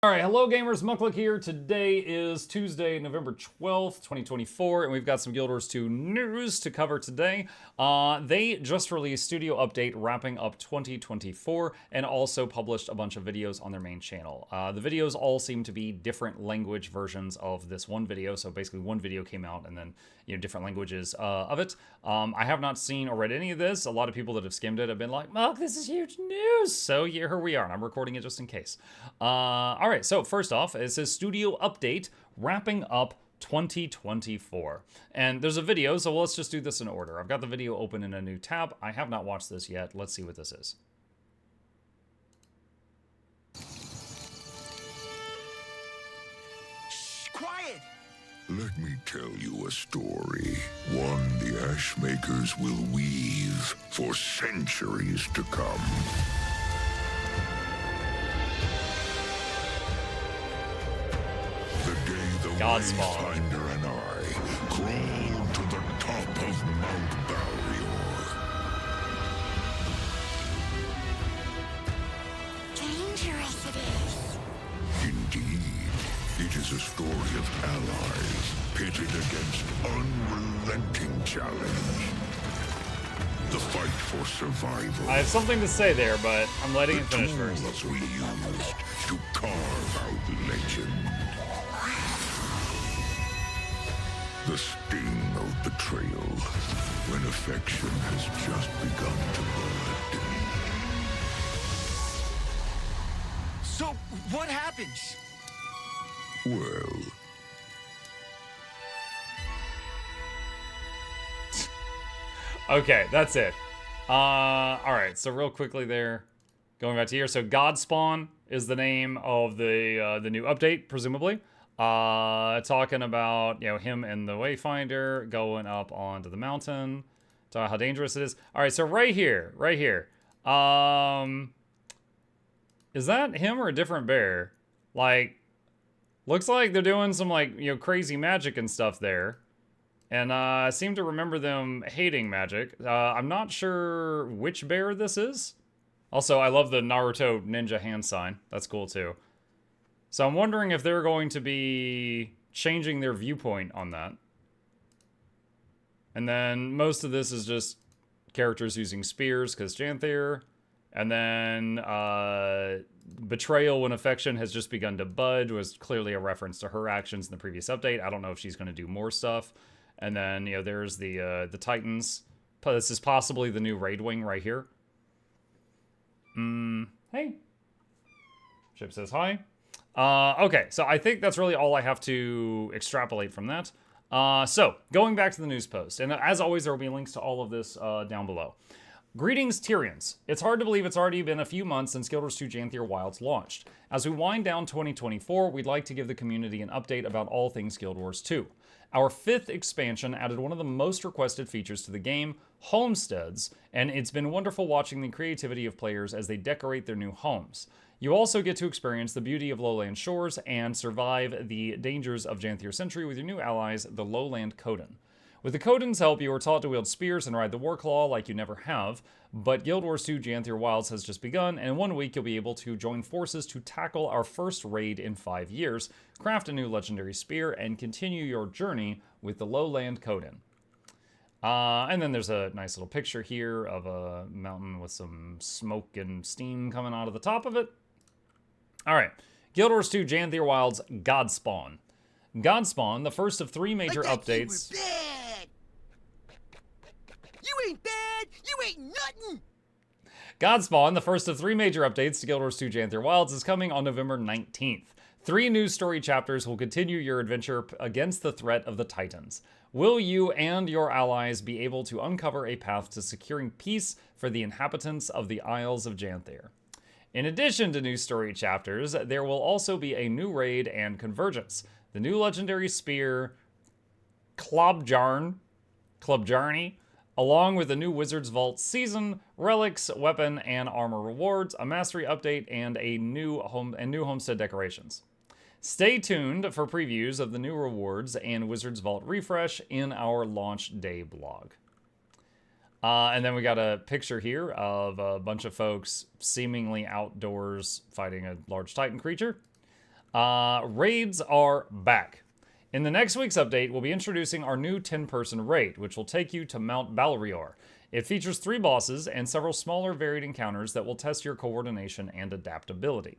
Alright, hello gamers, Muckluck here. Today is Tuesday, November 12th, 2024, and we've got some Guild Wars 2 news to cover today. They just released Studio Update wrapping up 2024 and also published a bunch of videos on their main channel. The videos all seem to be different language versions of this one video, so basically one video came out and then, different languages of it. I have not seen or read any of this. A lot of people that have skimmed it have been like, Muck, this is huge news! So here we are, and I'm recording it just in case. Alright, so first off, it says Studio Update wrapping up 2024. And there's a video, so let's just do this in order. I've got the video open in a new tab. I have not watched this yet. Let's see what this is. Shh, quiet! Let me tell you a story. One the Ashmakers will weave for centuries to come. The day the Godspawn. Wayfinder and I crawl to the top of Mount Balrior. Dangerous it is. Indeed, it is a story of allies pitted against unrelenting challenge. The fight for survival. I have something to say there, but I'm letting it finish The first. tools we used to carve out legend. The sting of betrayal when affection has just begun to bud. So, what happens? Well, Okay, that's it. Alright, so real quickly there, going back to here. So Godspawn is the name of the new update, presumably. Talking about, him and the Wayfinder going up onto the mountain. Talking about how dangerous it is. Alright, so right here. Is that him or a different bear? Like, looks like they're doing some, crazy magic and stuff there. And I seem to remember them hating magic. I'm not sure which bear this is. Also, I love the Naruto ninja hand sign. That's cool, too. So I'm wondering if they're going to be changing their viewpoint on that. And then most of this is just characters using spears, because Janthir. And then betrayal when affection has just begun to bud was clearly a reference to her actions in the previous update. I don't know if she's going to do more stuff. And then, there's the Titans. This is possibly the new raid wing right here. Hey. Ship says hi. Okay, so I think that's really all I have to extrapolate from that. So, going back to the news post. And as always, there will be links to all of this down below. Greetings, Tyrians. It's hard to believe it's already been a few months since Guild Wars 2 Janthir Wilds launched. As we wind down 2024, we'd like to give the community an update about all things Guild Wars 2. Our 5th expansion added one of the most requested features to the game, homesteads, and it's been wonderful watching the creativity of players as they decorate their new homes. You also get to experience the beauty of lowland shores and survive the dangers of Janthir Century with your new allies, the Lowland Coden. With the Coden's help, you are taught to wield spears and ride the Warclaw like you never have, but Guild Wars 2 Janthir Wilds has just begun, and in 1 week you'll be able to join forces to tackle our first raid in 5 years, craft a new legendary spear, and continue your journey with the Lowland Coden. And then there's a nice little picture here of a mountain with some smoke and steam coming out of the top of it. Alright, Guild Wars 2 Janthir Wilds Godspawn. Godspawn, the first of 3 major updates. You were bad. You ain't bad. You ain't nothing. Godspawn, the first of 3 major updates to Guild Wars 2 Janthir Wilds, is coming on November 19th. 3 new story chapters will continue your adventure against the threat of the Titans. Will you and your allies be able to uncover a path to securing peace for the inhabitants of the Isles of Janthir? In addition to new story chapters, there will also be a new raid and Convergence. The new legendary spear, Klobjarni, along with a new Wizard's Vault season, relics, weapon, and armor rewards, a mastery update, and new homestead decorations. Stay tuned for previews of the new rewards and Wizard's Vault refresh in our launch day blog. And then we got a picture here of a bunch of folks seemingly outdoors fighting a large Titan creature. Raids are back. In the next week's update, we'll be introducing our new 10-person raid, which will take you to Mount Balrior. It features 3 bosses and several smaller varied encounters that will test your coordination and adaptability.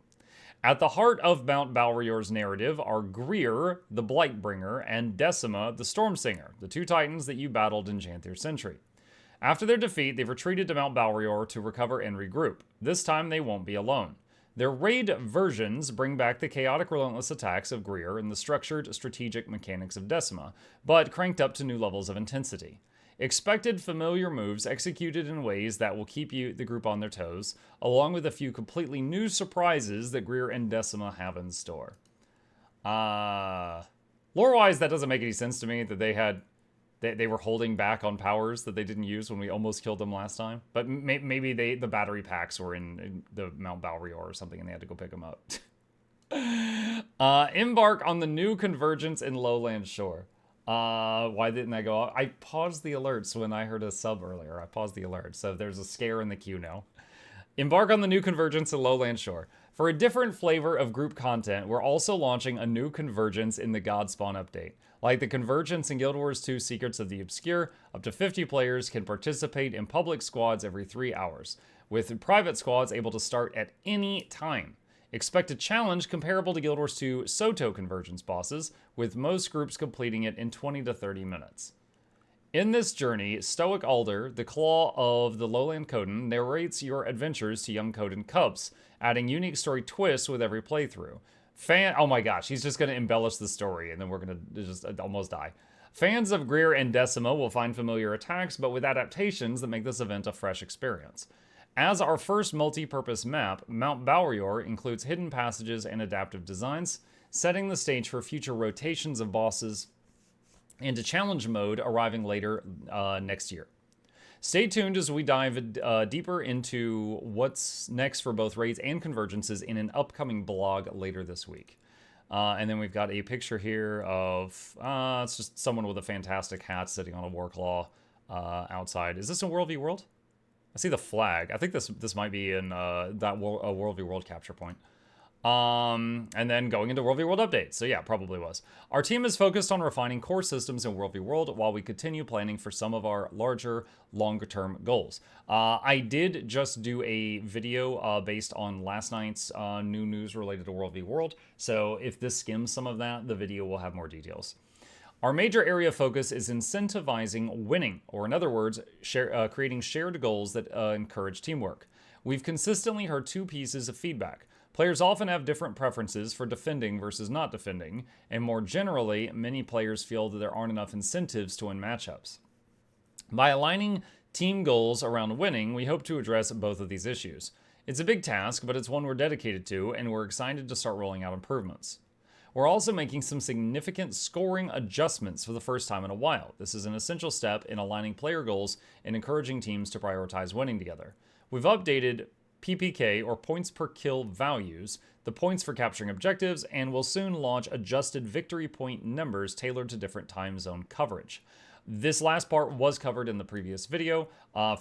At the heart of Mount Balrior's narrative are Greer, the Blightbringer, and Decima, the Stormsinger, the 2 titans that you battled in Janthir Century. After their defeat, they've retreated to Mount Balrior to recover and regroup. This time, they won't be alone. Their raid versions bring back the chaotic, relentless attacks of Greer and the structured, strategic mechanics of Decima, but cranked up to new levels of intensity. Expected familiar moves executed in ways that will keep the group on their toes, along with a few completely new surprises that Greer and Decima have in store. Lore-wise, that doesn't make any sense to me that they were holding back on powers that they didn't use when we almost killed them last time. But maybe the battery packs were in the Mount Balrior or something and they had to go pick them up. Embark on the new Convergence in Lowland Shore. Why didn't I go? I paused the alerts when I heard a sub earlier. I paused the alert, so there's a scare in the queue now. Embark on the new Convergence in Lowland Shore. For a different flavor of group content, we're also launching a new Convergence in the Godspawn update. Like the Convergence in Guild Wars 2 Secrets of the Obscure, up to 50 players can participate in public squads every 3 hours, with private squads able to start at any time. Expect a challenge comparable to Guild Wars 2 Soto Convergence bosses, with most groups completing it in 20 to 30 minutes. In this journey, Stoic Alder, the Claw of the Lowland Coden, narrates your adventures to young Coden cubs, adding unique story twists with every playthrough. Oh my gosh, he's just going to embellish the story, and then we're going to just almost die. Fans of Greer and Decima will find familiar attacks, but with adaptations that make this event a fresh experience. As our first multi-purpose map, Mount Balrior includes hidden passages and adaptive designs, setting the stage for future rotations of bosses and a challenge mode arriving later next year. Stay tuned as we dive deeper into what's next for both raids and convergences in an upcoming blog later this week. And then we've got a picture here of, it's just someone with a fantastic hat sitting on a Warclaw outside. Is this in World v World? I see the flag. I think this might be in that World v World capture point. And then going into World v World updates. So yeah, probably was. Our team is focused on refining core systems in World v World while we continue planning for some of our larger, longer-term goals. I did just do a video based on last night's new news related to World v World. So if this skims some of that, the video will have more details. Our major area of focus is incentivizing winning, or in other words, creating shared goals that encourage teamwork. We've consistently heard 2 pieces of feedback. Players often have different preferences for defending versus not defending, and more generally, many players feel that there aren't enough incentives to win matchups. By aligning team goals around winning, we hope to address both of these issues. It's a big task, but it's one we're dedicated to, and we're excited to start rolling out improvements. We're also making some significant scoring adjustments for the first time in a while. This is an essential step in aligning player goals and encouraging teams to prioritize winning together. We've updated PPK, or points per kill values, the points for capturing objectives, and will soon launch adjusted victory point numbers tailored to different time zone coverage. This last part was covered in the previous video.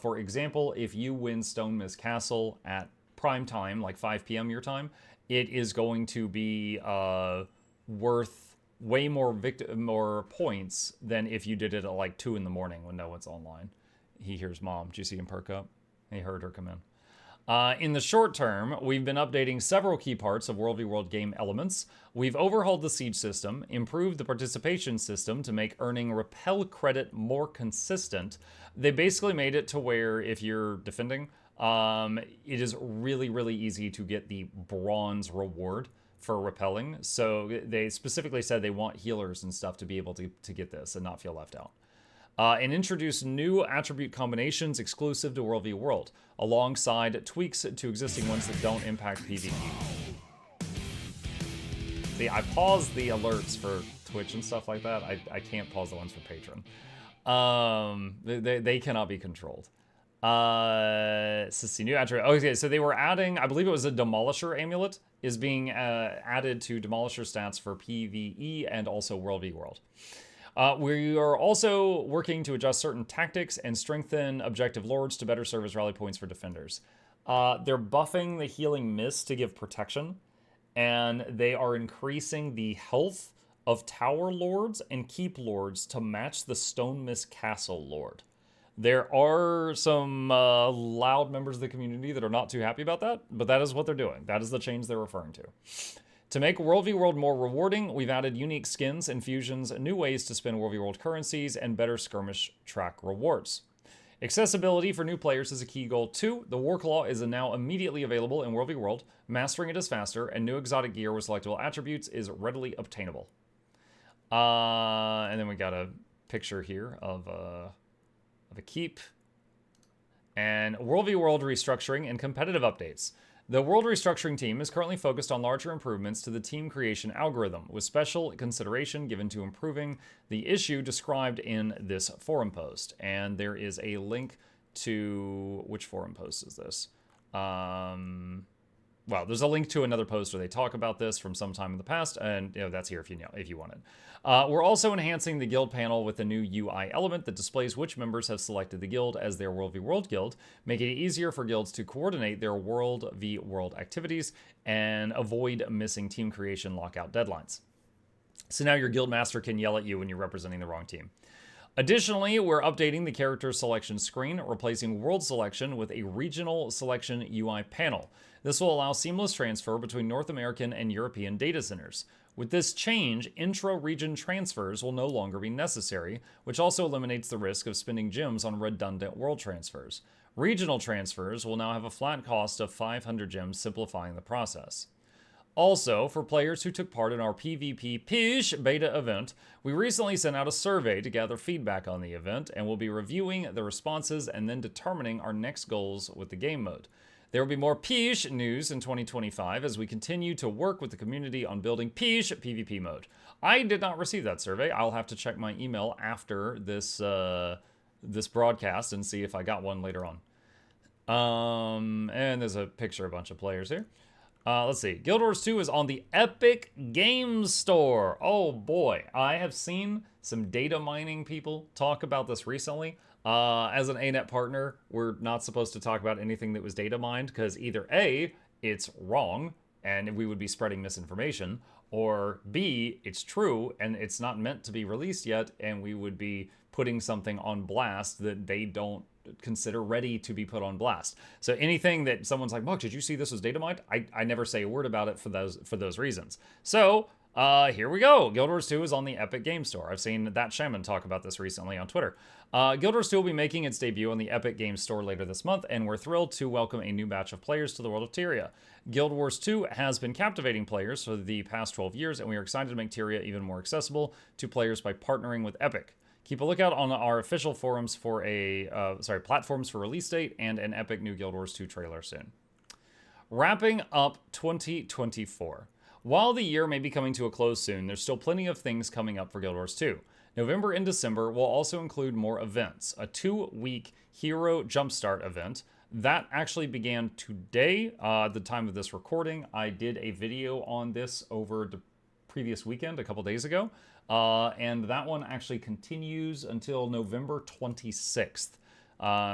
For example, if you win Stone Mist Castle at prime time, like 5 p.m. your time, it is going to be worth way more points than if you did it at like 2 in the morning when no one's online. He hears mom. Did you see him perk up? He heard her come in. In the short term, we've been updating several key parts of World v World game elements. We've overhauled the siege system, improved the participation system to make earning repel credit more consistent. They basically made it to where if you're defending, it is really, really easy to get the bronze reward for repelling. So they specifically said they want healers and stuff to be able to get this and not feel left out. And introduce new attribute combinations exclusive to World v World, alongside tweaks to existing ones that don't impact PvE. See, I paused the alerts for Twitch and stuff like that. I can't pause the ones for Patreon. They cannot be controlled. Let's see, new attribute. Okay, so they were adding, I believe it was a Demolisher amulet, is being added to Demolisher stats for PvE and also World v World. We are also working to adjust certain tactics and strengthen objective lords to better serve as rally points for defenders. They're buffing the healing mist to give protection, and they are increasing the health of Tower Lords and Keep Lords to match the Stone Mist Castle Lord. There are some loud members of the community that are not too happy about that, but that is what they're doing. That is the change they're referring to. To make World v World more rewarding, we've added unique skins, infusions, new ways to spend World v World currencies, and better skirmish track rewards. Accessibility for new players is a key goal too. The Warclaw is now immediately available in World v World. Mastering it is faster, and new exotic gear with selectable attributes is readily obtainable. And then we got a picture here of a keep. And World v World restructuring and competitive updates. The World Restructuring team is currently focused on larger improvements to the team creation algorithm, with special consideration given to improving the issue described in this forum post. And there is a link to... which forum post is this? Well, there's a link to another post where they talk about this from some time in the past, and that's here if you want it. We're also enhancing the guild panel with a new UI element that displays which members have selected the guild as their World v World guild, making it easier for guilds to coordinate their World v World activities and avoid missing team creation lockout deadlines. So now your guild master can yell at you when you're representing the wrong team. Additionally, we're updating the character selection screen, replacing world selection with a regional selection UI panel. This will allow seamless transfer between North American and European data centers. With this change, intra-region transfers will no longer be necessary, which also eliminates the risk of spending gems on redundant world transfers. Regional transfers will now have a flat cost of 500 gems, simplifying the process. Also, for players who took part in our PvP Pish beta event, we recently sent out a survey to gather feedback on the event, and we'll be reviewing the responses and then determining our next goals with the game mode. There will be more Pish news in 2025 as we continue to work with the community on building Pish PvP mode. I did not receive that survey. I'll have to check my email after this this broadcast and see if I got one later on. And there's a picture of a bunch of players here. Let's see. Guild Wars 2 is on the Epic Games Store. Oh boy, I have seen some data mining people talk about this recently. As an ANET partner, we're not supposed to talk about anything that was data mined because either A, it's wrong and we would be spreading misinformation, or B, it's true and it's not meant to be released yet and we would be putting something on blast that they don't consider ready to be put on blast. So anything that someone's like, Mark, did you see this was data mined? I never say a word about it for those reasons. So here we go. Guild Wars 2 is on the Epic Games Store. I've seen that Shaman talk about this recently on Twitter. Guild Wars 2 will be making its debut on the Epic Games Store later this month, and we're thrilled to welcome a new batch of players to the world of Tyria. Guild Wars 2 has been captivating players for the past 12 years, and we are excited to make Tyria even more accessible to players by partnering with Epic. Keep a lookout on our official forums for platforms for release date and an epic new Guild Wars 2 trailer soon. Wrapping up 2024. While the year may be coming to a close soon, there's still plenty of things coming up for Guild Wars 2. November and December will also include more events. A 2-week Hero Jumpstart event. That actually began today, the time of this recording. I did a video on this over the previous weekend, a couple days ago. And that one actually continues until November 26th.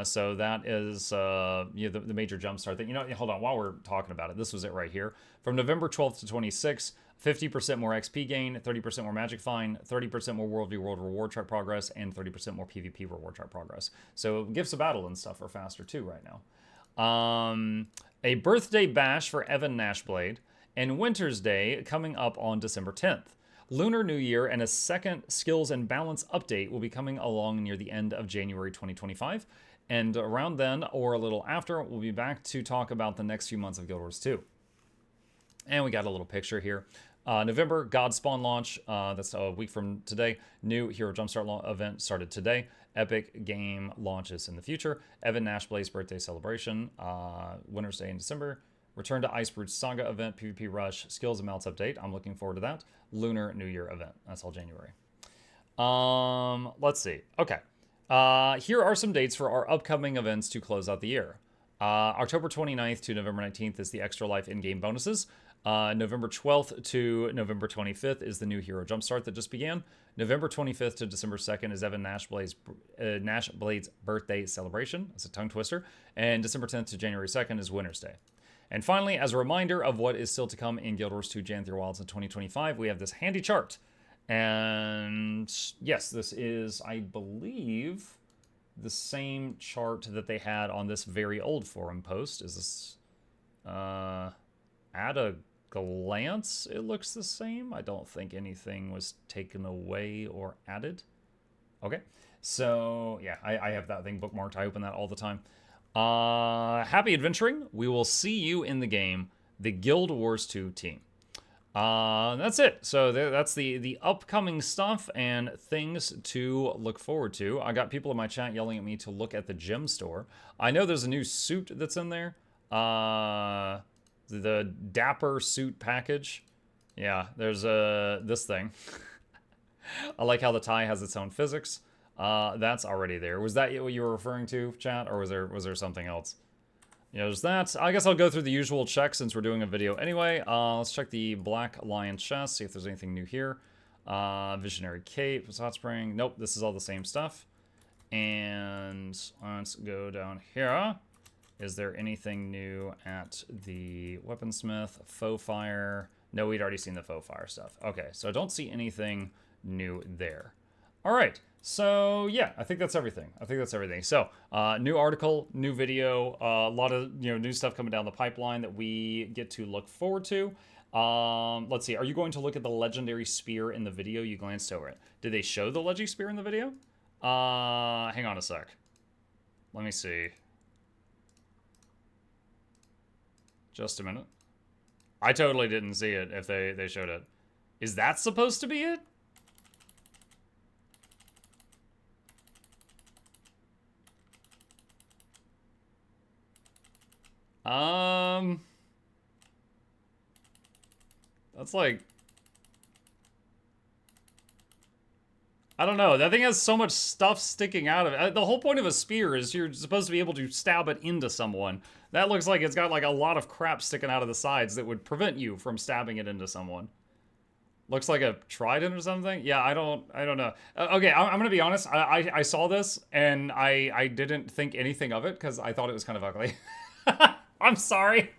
So that is the major jumpstart thing. Hold on, while we're talking about it, this was it right here. From November 12th to 26th, 50% more XP gain, 30% more magic find, 30% more World v World reward track progress, and 30% more PvP reward track progress. So Gifts of Battle and stuff are faster too right now. A birthday bash for Evan Nashblade, and Winter's Day coming up on December 10th. Lunar New Year and a second Skills and Balance update will be coming along near the end of January 2025. And around then, or a little after, we'll be back to talk about the next few months of Guild Wars 2. And we got a little picture here. November, Godspawn launch. That's a week from today. New Hero Jumpstart event started today. Epic game launches in the future. Evan Nashblade's birthday celebration. Winter's Day in December. Return to Icebrood Saga event, PvP Rush, Skills and Melts update. I'm looking forward to that. Lunar New Year event. That's all January. Let's see. Okay. Here are some dates for our upcoming events to close out the year. October 29th to November 19th is the Extra Life in-game bonuses. November 12th to November 25th is the new Hero Jumpstart that just began. November 25th to December 2nd is Evan Nashblade's birthday celebration. That's a tongue twister. And December 10th to January 2nd is Winter's Day. And finally, as a reminder of what is still to come in Guild Wars 2 Janthir Wilds in 2025, we have this handy chart. And yes, this is, I believe, the same chart that they had on this very old forum post. Is this, at a glance, it looks the same. I don't think anything was taken away or added. Okay, so yeah, I have that thing bookmarked. I open that all the time. Happy adventuring. We will see you in the game, the Guild Wars 2 team. That's it. So that's the upcoming stuff and things to look forward to. I got people in my chat yelling at me to look at the gem store. I know there's a new suit that's in there. The Dapper suit package. Yeah, there's this thing. I like how the tie has its own physics. That's already there. Was that what you were referring to, chat, or was there something else? Yeah, there's that. I guess I'll go through the usual checks since we're doing a video anyway. Let's check the Black Lion chest, see if there's anything new here. Visionary Cape, Hot Spring. Nope, this is all the same stuff. And let's go down here. Is there anything new at the Weaponsmith? Faux Fire. No, we'd already seen the Faux Fire stuff. Okay, so I don't see anything new there. All right, so yeah, I think that's everything. So, new article, new video, a lot of new stuff coming down the pipeline that we get to look forward to. Let's see, are you going to look at the legendary spear in the video? You glanced over it. Did they show the legendary spear in the video? Hang on a sec. Let me see. Just a minute. I totally didn't see it if they showed it. Is that supposed to be it? That's like, I don't know. That thing has so much stuff sticking out of it. The whole point of a spear is you're supposed to be able to stab it into someone. That looks like it's got like a lot of crap sticking out of the sides that would prevent you from stabbing it into someone. Looks like a trident or something. Yeah, I don't know. Okay, I'm gonna be honest. I saw this and I didn't think anything of it because I thought it was kind of ugly. I'm sorry.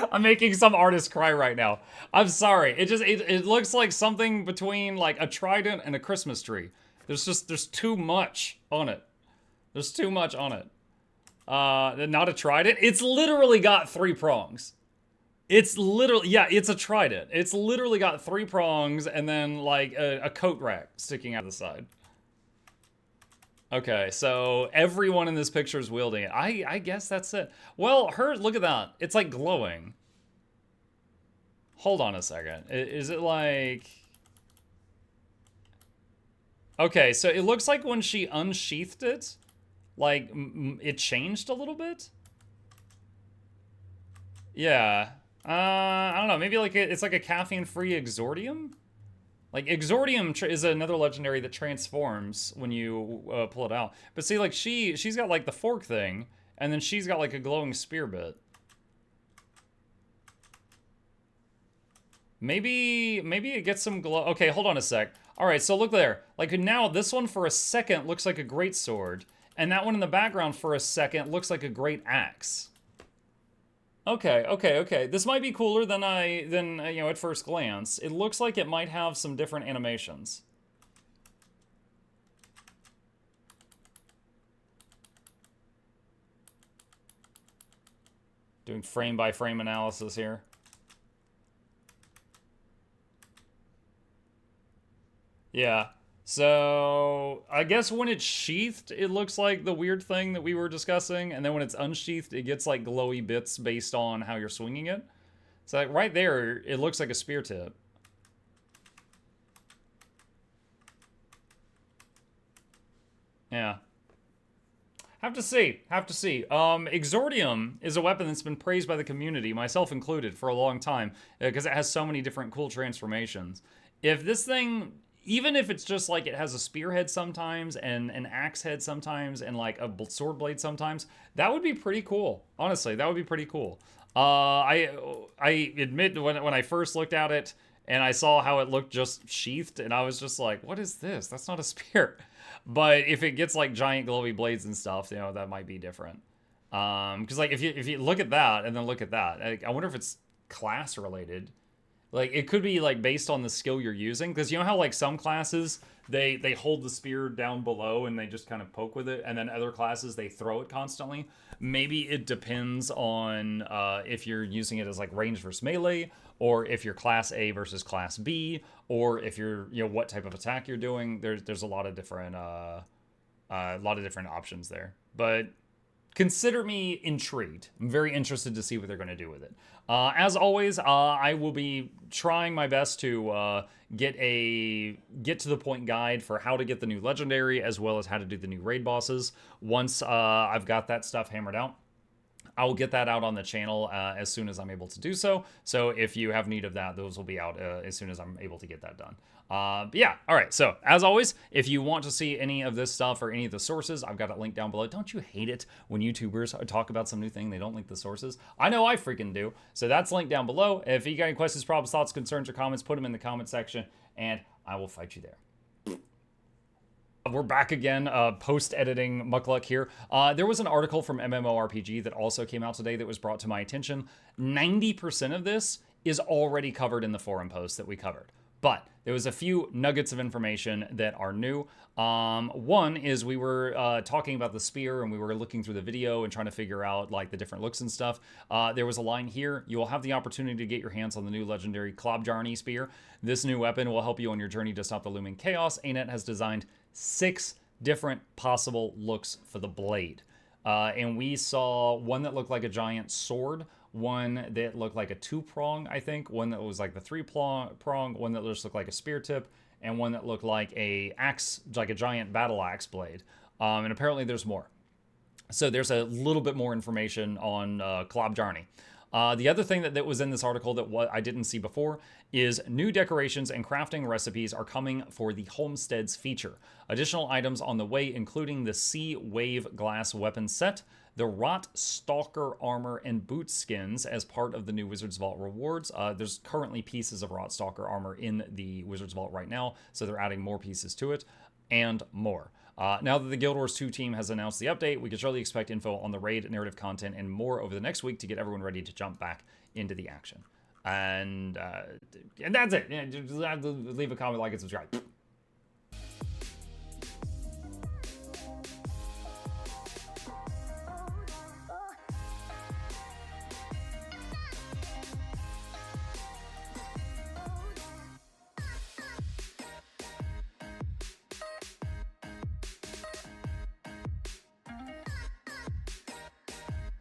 I'm making some artist cry right now. I'm sorry. It looks like something between like a trident and a Christmas tree. There's too much on it. There's too much on it. Not a trident. It's literally got 3 prongs. It's literally, yeah, it's a trident. It's literally got 3 prongs and then like a coat rack sticking out of the side. Okay, so everyone in this picture is wielding it. I guess that's it. Well, look at that. It's like glowing. Hold on a second. Is it like... Okay, so it looks like when she unsheathed it, like, it changed a little bit? Yeah. I don't know. Maybe like it's like a caffeine-free Exordium? Like, Exordium is another legendary that transforms when you pull it out. But see, like, she's got, like, the fork thing, and then she's got, like, a glowing spear bit. Maybe it gets some glow. Okay, hold on a sec. All right, so look there. Like, now this one for a second looks like a great sword, and that one in the background for a second looks like a great axe. Okay. This might be cooler than at first glance. It looks like it might have some different animations. Doing frame by frame analysis here. Yeah. So, I guess when it's sheathed, it looks like the weird thing that we were discussing, and then when it's unsheathed, it gets like glowy bits based on how you're swinging it. So like right there, it looks like a spear tip. Yeah. Have to see. Exordium is a weapon that's been praised by the community, myself included, for a long time, because it has so many different cool transformations. If this thing... Even if it's just like it has a spearhead sometimes and an axe head sometimes and like a sword blade sometimes, that would be pretty cool. Honestly, that would be pretty cool. I admit when I first looked at it and I saw how it looked just sheathed and I was just like, what is this? That's not a spear. But if it gets like giant glowy blades and stuff, that might be different. Because like if you look at that and then look at that, I wonder if it's class related. Like it could be like based on the skill you're using, because you know how like some classes they hold the spear down below and they just kind of poke with it, and then other classes they throw it constantly. Maybe it depends on if you're using it as like range versus melee, or if you're class A versus class B, or if you're what type of attack you're doing. There's a lot of different options there, but consider me intrigued. I'm very interested to see what they're going to do with it. As always, I will be trying my best to get to the point guide for how to get the new legendary, as well as how to do the new raid bosses. Once I've got that stuff hammered out, I will get that out on the channel as soon as I'm able to do so. So if you have need of that, those will be out as soon as I'm able to get that done. But yeah, all right. So as always, if you want to see any of this stuff or any of the sources, I've got it linked down below. Don't you hate it when YouTubers talk about some new thing, they don't link the sources? I know I freaking do. So that's linked down below. If you got any questions, problems, thoughts, concerns, or comments, put them in the comment section, and I will fight you there. We're back again, post-editing Muckluck here. There was an article from MMORPG that also came out today that was brought to my attention. 90% of this is already covered in the forum post that we covered. But there was a few nuggets of information that are new. One is we were talking about the spear, and we were looking through the video and trying to figure out like the different looks and stuff. There was a line here: you will have the opportunity to get your hands on the new legendary Convergence spear. This new weapon will help you on your journey to stop the looming chaos. ANET has designed 6 different possible looks for the blade. And we saw one that looked like a giant sword, one that looked like a 2-prong, I think, one that was like the 3-prong, one that just looked like a spear tip, and one that looked like a axe, like a giant battle axe blade. And apparently there's more. So there's a little bit more information on Convergence. The other thing that was in this article that I didn't see before is new decorations and crafting recipes are coming for the Homesteads feature. Additional items on the way, including the Sea Wave glass weapon set, the Rot Stalker armor and boot skins as part of the new Wizard's Vault rewards. There's currently pieces of Rot Stalker armor in the Wizard's Vault right now, so they're adding more pieces to it, and more. Now that the Guild Wars 2 team has announced the update, we can surely expect info on the raid, narrative content, and more over the next week to get everyone ready to jump back into the action. And that's it. Just leave a comment, like, and subscribe.